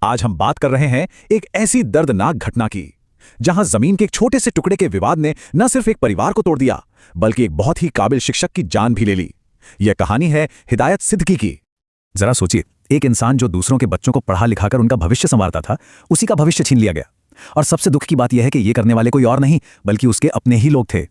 आज हम बात कर रहे हैं एक ऐसी दर्दनाक घटना की जहां जमीन के एक छोटे से टुकड़े के विवाद ने न सिर्फ एक परिवार को तोड़ दिया बल्कि एक बहुत ही काबिल शिक्षक की जान भी ले ली। यह कहानी है हिदायत सिद्दीकी की। जरा सोचिए, एक इंसान जो दूसरों के बच्चों को पढ़ा लिखाकर उनका भविष्य संवारता था, उसी का भविष्य छीन लिया गया। और सबसे दुख की बात यह है कि यह करने वाले कोई और नहीं बल्कि उसके अपने ही लोग थे।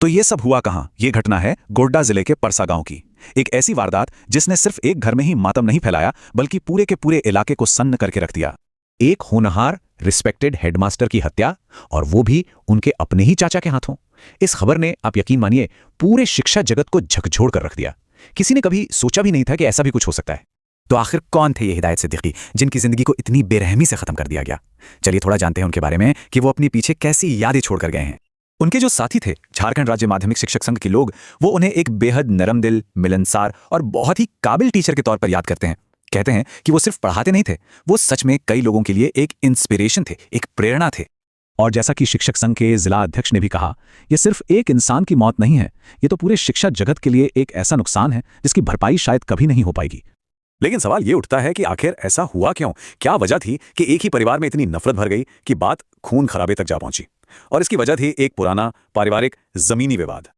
तो ये सब हुआ कहां? ये घटना है गोड्डा जिले के परसा गांव की। एक ऐसी वारदात जिसने सिर्फ एक घर में ही मातम नहीं फैलाया बल्कि पूरे के पूरे इलाके को सन्न करके रख दिया। एक होनहार रिस्पेक्टेड हेडमास्टर की हत्या, और वो भी उनके अपने ही चाचा के हाथों। इस खबर ने, आप यकीन मानिए, पूरे शिक्षा जगत को झकझोर कर रख दिया। किसी ने कभी सोचा भी नहीं था कि ऐसा भी कुछ हो सकता है। तो आखिर कौन थे ये हिदायत सिद्दीकी जिनकी जिंदगी को इतनी बेरहमी से खत्म कर दिया गया? चलिए थोड़ा जानते हैं उनके बारे में कि वो अपने पीछे कैसी यादें छोड़कर गए हैं। उनके जो साथी थे, झारखंड राज्य माध्यमिक शिक्षक संघ के लोग, वो उन्हें एक बेहद नरम दिल, मिलनसार और बहुत ही काबिल टीचर के तौर पर याद करते हैं। कहते हैं कि वो सिर्फ पढ़ाते नहीं थे, वो सच में कई लोगों के लिए एक इंस्पिरेशन थे, एक प्रेरणा थे। और जैसा कि शिक्षक संघ के जिला अध्यक्ष ने भी कहा, यह सिर्फ एक इंसान की मौत नहीं है, ये तो पूरे शिक्षा जगत के लिए एक ऐसा नुकसान है जिसकी भरपाई शायद कभी नहीं हो पाएगी। लेकिन सवाल ये उठता है कि आखिर ऐसा हुआ क्यों? क्या वजह थी कि एक ही परिवार में इतनी नफरत भर गई कि बात खून खराबे तक जा पहुंची? और इसकी वजह थी एक पुराना पारिवारिक जमीनी विवाद।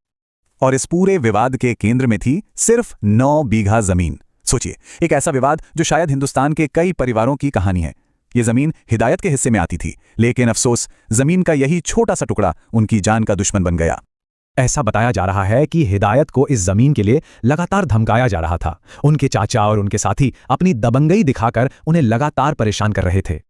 और इस पूरे विवाद के केंद्र में थी सिर्फ 9 बीघा जमीन। सोचिए, एक ऐसा विवाद जो शायद हिंदुस्तान के कई परिवारों की कहानी है। ये जमीन हिदायत के हिस्से में आती थी, लेकिन अफसोस जमीन का यही छोटा सा टुकड़ा उनकी जान का दुश्मन बन गया। ऐसा बताया जा रहा है कि हिदायत को इस जमीन के लिए लगातार धमकाया जा रहा था। उनके चाचा और उनके साथी अपनी दबंगई दिखाकर उन्हें लगातार परेशान कर रहे थे।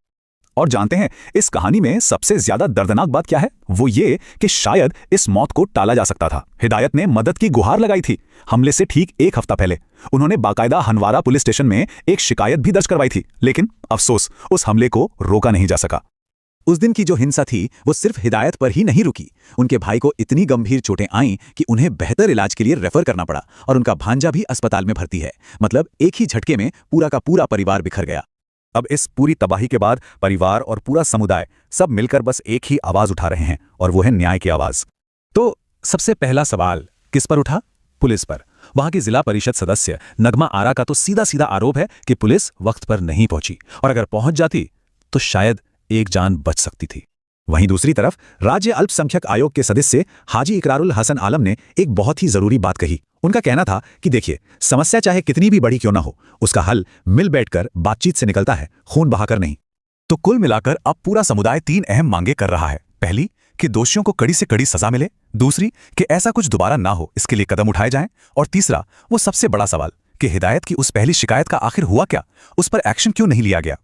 और जानते हैं इस कहानी में सबसे ज्यादा दर्दनाक बात क्या है? वो ये कि शायद इस मौत को टाला जा सकता था। हिदायत ने मदद की गुहार लगाई थी। हमले से ठीक एक हफ्ता पहले उन्होंने बाकायदा हनवारा पुलिस स्टेशन में एक शिकायत भी दर्ज करवाई थी, लेकिन अफसोस उस हमले को रोका नहीं जा सका। उस दिन की जो हिंसा थी वो सिर्फ हिदायत पर ही नहीं रुकी। उनके भाई को इतनी गंभीर चोटें आईं कि उन्हें बेहतर इलाज के लिए रेफर करना पड़ा, और उनका भांजा भी अस्पताल में भर्ती है। मतलब एक ही झटके में पूरा का पूरा परिवार बिखर गया। अब इस पूरी तबाही के बाद परिवार और पूरा समुदाय सब मिलकर बस एक ही आवाज उठा रहे हैं, और वो है न्याय की आवाज। तो सबसे पहला सवाल किस पर उठा? पुलिस पर। वहां की जिला परिषद सदस्य नगमा आरा का तो सीधा सीधा आरोप है कि पुलिस वक्त पर नहीं पहुंची, और अगर पहुंच जाती तो शायद एक जान बच सकती थी। वहीं दूसरी तरफ राज्य अल्पसंख्यक आयोग के सदस्य हाजी इकरारुल हसन आलम ने एक बहुत ही जरूरी बात कही। उनका कहना था कि देखिए, समस्या चाहे कितनी भी बड़ी क्यों ना हो, उसका हल मिल बैठकर बातचीत से निकलता है, खून बहाकर नहीं। तो कुल मिलाकर अब पूरा समुदाय 3 अहम मांगे कर रहा है। पहली, कि दोषियों को कड़ी से कड़ी सजा मिले। दूसरी, कि ऐसा कुछ दोबारा ना हो, इसके लिए कदम उठाए जाएं। और तीसरा, वो सबसे बड़ा सवाल कि हिदायत की उस पहली शिकायत का आखिर हुआ क्या? उस पर एक्शन क्यों नहीं लिया गया?